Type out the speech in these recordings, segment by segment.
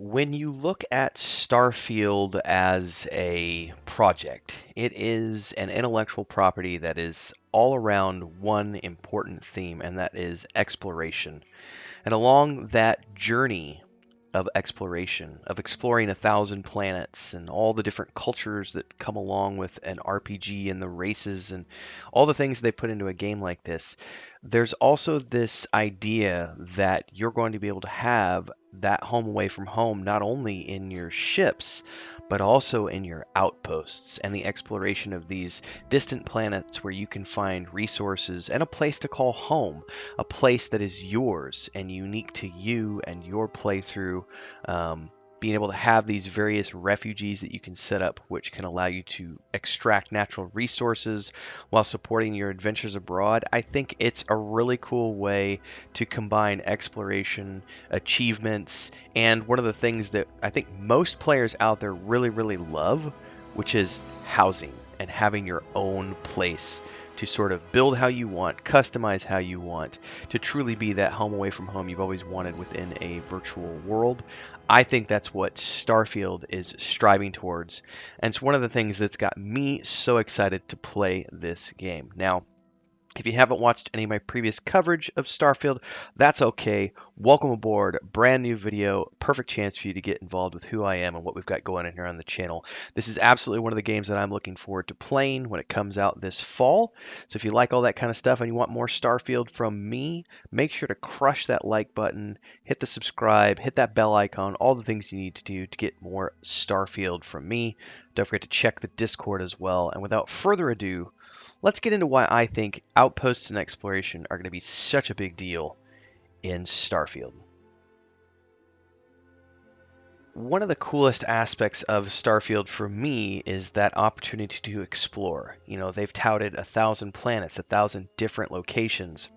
When you look at Starfield as a project, it is an intellectual property that is all around one important theme, and that is exploration. And along that journey of exploration, of exploring 1,000 planets and all the different cultures that come along with an RPG and the races and all the things they put into a game like this, there's also this idea that you're going to be able to have that home away from home not only in your ships, but also in your outposts and the exploration of these distant planets where you can find resources and a place to call home, a place that is yours and unique to you and your playthrough. Being able to have these various refugees that you can set up, which can allow you to extract natural resources while supporting your adventures abroad. I think it's a really cool way to combine exploration, achievements, and one of the things that I think most players out there really, really love, which is housing and having your own place to sort of build how you want, customize how you want, to truly be that home away from home you've always wanted within a virtual world. I think that's what Starfield is striving towards, and it's one of the things that's got me so excited to play this game. Now, if you haven't watched any of my previous coverage of Starfield, that's okay. Welcome aboard. Brand new video. Perfect chance for you to get involved with who I am and what we've got going on here on the channel. This is absolutely one of the games that I'm looking forward to playing when it comes out this fall. So if you like all that kind of stuff and you want more Starfield from me, make sure to crush that like button, hit the subscribe, hit that bell icon, all the things you need to do to get more Starfield from me. Don't forget to check the Discord as well. And without further ado, let's get into why I think outposts and exploration are going to be such a big deal in Starfield. One of the coolest aspects of Starfield for me is that opportunity to explore. You know, they've touted 1,000 planets, 1,000 different locations,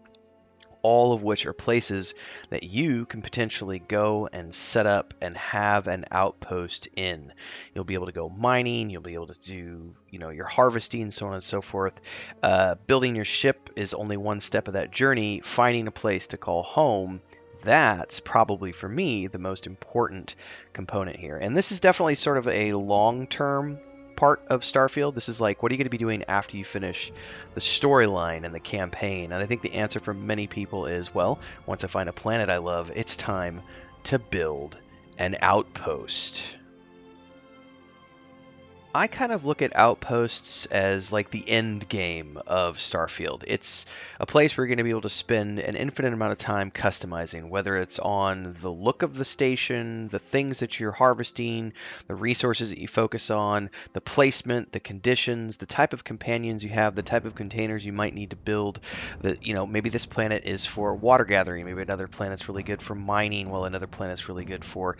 all of which are places that you can potentially go and set up and have an outpost in. You'll be able to go mining, you'll be able to do, your harvesting, so on and so forth. Building your ship is only one step of that journey. Finding a place to call home, that's probably for me the most important component here. And this is definitely sort of a long-term part of Starfield. This is like, what are you going to be doing after you finish the storyline and the campaign? And I think the answer for many people is, well, once I find a planet I love, it's time to build an outpost. I kind of look at outposts as like the end game of Starfield. It's a place where you're going to be able to spend an infinite amount of time customizing, whether it's on the look of the station, the things that you're harvesting, the resources that you focus on, the placement, the conditions, the type of companions you have, the type of containers you might need to build. Maybe this planet is for water gathering, maybe another planet's really good for mining, while another planet's really good for,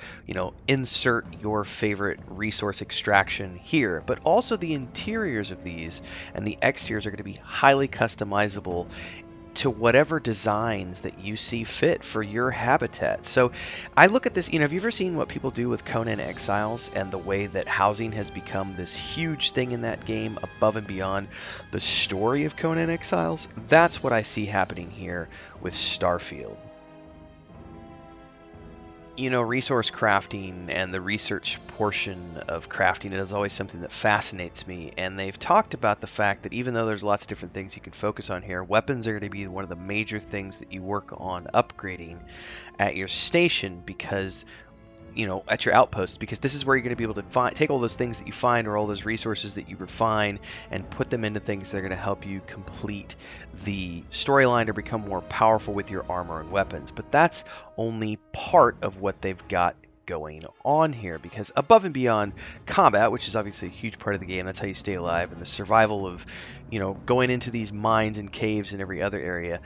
insert your favorite resource extraction here. But also the interiors of these and the exteriors are going to be highly customizable to whatever designs that you see fit for your habitat. So I look at this, have you ever seen what people do with Conan Exiles and the way that housing has become this huge thing in that game above and beyond the story of Conan Exiles? That's what I see happening here with Starfield. Resource crafting and the research portion of crafting is always something that fascinates me. And they've talked about the fact that even though there's lots of different things you can focus on here, weapons are going to be one of the major things that you work on upgrading at your station because at your outpost, because this is where you're going to be able to take all those things that you find or all those resources that you refine and put them into things that are going to help you complete the storyline or become more powerful with your armor and weapons. But that's only part of what they've got going on here, because above and beyond combat, which is obviously a huge part of the game, that's how you stay alive, and the survival of going into these mines and caves and every other area,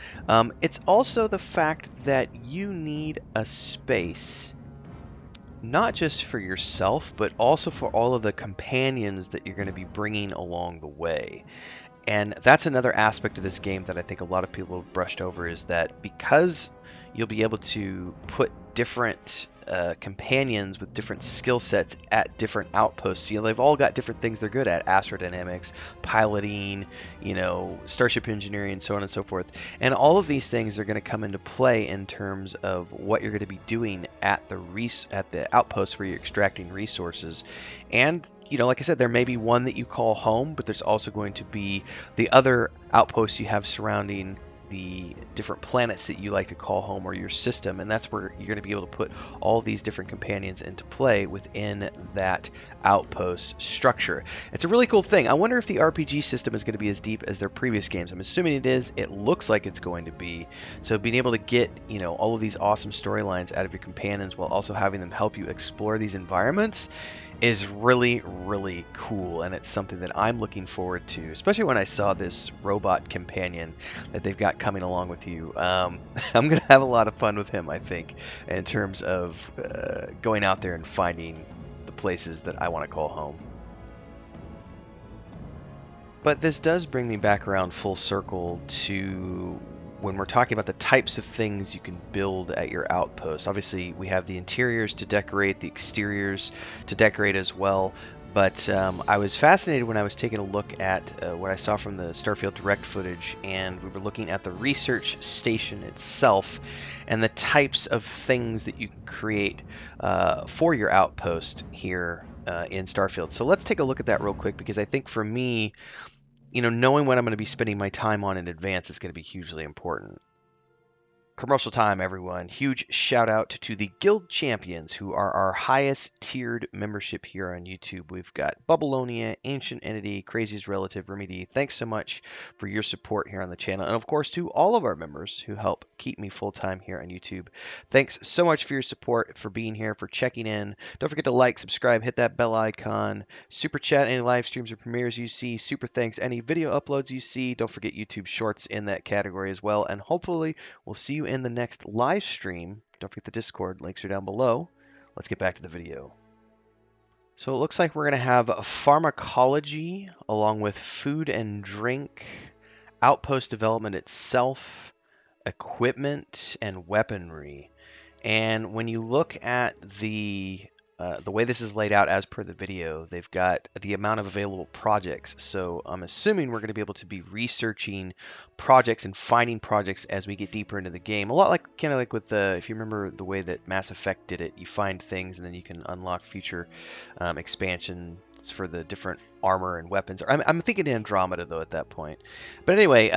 it's also the fact that you need a space not just for yourself, but also for all of the companions that you're going to be bringing along the way. And that's another aspect of this game that I think a lot of people have brushed over, is that because you'll be able to put different companions with different skill sets at different outposts. They've all got different things they're good at: astrodynamics, piloting, starship engineering, and so on and so forth. And all of these things are going to come into play in terms of what you're going to be doing at the outposts where you're extracting resources. And like I said, there may be one that you call home, but there's also going to be the other outposts you have surrounding the different planets that you like to call home, or your system, and that's where you're going to be able to put all these different companions into play within that outpost structure. It's a really cool thing. I wonder if the RPG system is going to be as deep as their previous games. I'm assuming it is. It looks like it's going to be. So being able to get all of these awesome storylines out of your companions while also having them help you explore these environments is really, really cool, and it's something that I'm looking forward to, especially when I saw this robot companion that they've got coming along with you. I'm going to have a lot of fun with him, I think, in terms of going out there and finding the places that I want to call home. But this does bring me back around full circle to when we're talking about the types of things you can build at your outpost. Obviously, we have the interiors to decorate, the exteriors to decorate as well. But I was fascinated when I was taking a look at what I saw from the Starfield Direct footage, and we were looking at the research station itself and the types of things that you can create for your outpost here in Starfield. So let's take a look at that real quick, because I think for me, knowing what I'm going to be spending my time on in advance is going to be hugely important. Commercial time, everyone. Huge shout out to the Guild Champions, who are our highest tiered membership here on YouTube. We've got Bubbleonia, Ancient Entity, Crazy's Relative, Remy D. Thanks so much for your support here on the channel. And of course, to all of our members who help keep me full time here on YouTube. Thanks so much for your support, for being here, for checking in. Don't forget to like, subscribe, hit that bell icon, super chat any live streams or premieres you see, super thanks any video uploads you see. Don't forget YouTube Shorts in that category as well. And hopefully, we'll see you in the next live stream. Don't forget the Discord. Links are down below. Let's get back to the video. So it looks like we're going to have a pharmacology along with food and drink, outpost development itself, equipment, and weaponry. And when you look at the way this is laid out as per the video, they've got the amount of available projects. So I'm assuming we're going to be able to be researching projects and finding projects as we get deeper into the game. A lot like kind of like with the, if you remember the way that Mass Effect did it, you find things and then you can unlock future expansions for the different armor and weapons. I'm thinking Andromeda though at that point. But anyway,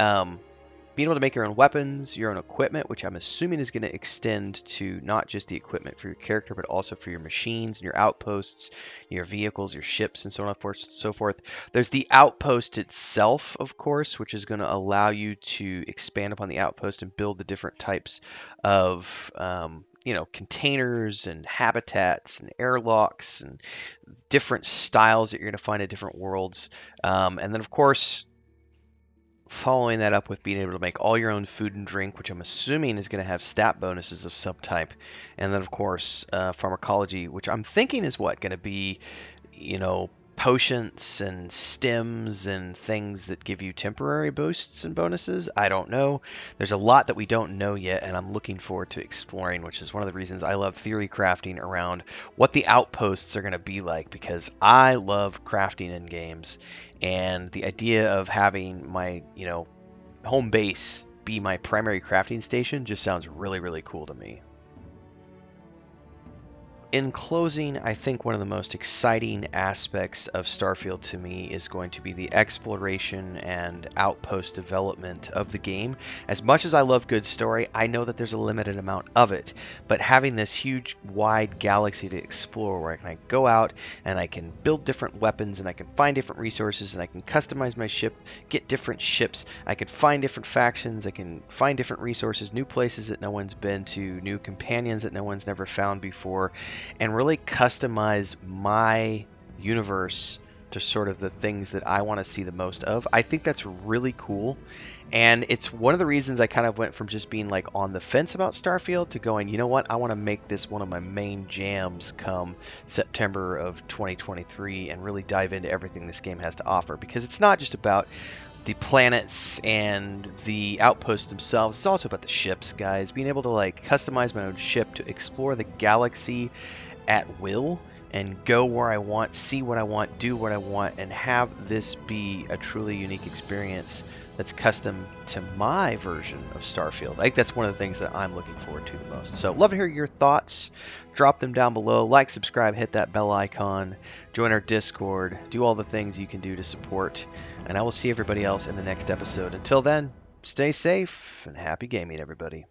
being able to make your own weapons, your own equipment, which I'm assuming is going to extend to not just the equipment for your character, but also for your machines and your outposts, your vehicles, your ships, and so on and so forth. There's the outpost itself, of course, which is going to allow you to expand upon the outpost and build the different types of containers and habitats and airlocks and different styles that you're going to find in different worlds. And then, of course, following that up with being able to make all your own food and drink, which I'm assuming is going to have stat bonuses of some type. And then, of course, pharmacology, which I'm thinking is what going to be, potions and stems and things that give you temporary boosts and bonuses. I don't know. There's a lot that we don't know yet, and I'm looking forward to exploring, which is one of the reasons I love theory crafting around what the outposts are going to be like, because I love crafting in games, and the idea of having my, home base be my primary crafting station just sounds really, really cool to me. In closing, I think one of the most exciting aspects of Starfield to me is going to be the exploration and outpost development of the game. As much as I love good story, I know that there's a limited amount of it, but having this huge, wide galaxy to explore where I can go out and I can build different weapons and I can find different resources and I can customize my ship, get different ships, I can find different factions, I can find different resources, new places that no one's been to, new companions that no one's never found before, and really customize my universe to sort of the things that I want to see the most of. I think that's really cool. And it's one of the reasons I kind of went from just being like on the fence about Starfield to going, you know what, I want to make this one of my main jams come September of 2023 and really dive into everything this game has to offer. Because it's not just about the planets and the outposts themselves. It's also about the ships, guys. Being able to like customize my own ship to explore the galaxy at will and go where I want, see what I want, do what I want, and have this be a truly unique experience that's custom to my version of Starfield. I think that's one of the things that I'm looking forward to the most. So love to hear your thoughts. Drop them down below. Like, subscribe, hit that bell icon, join our Discord, do all the things you can do to support. And I will see everybody else in the next episode. Until then, stay safe and happy gaming, everybody.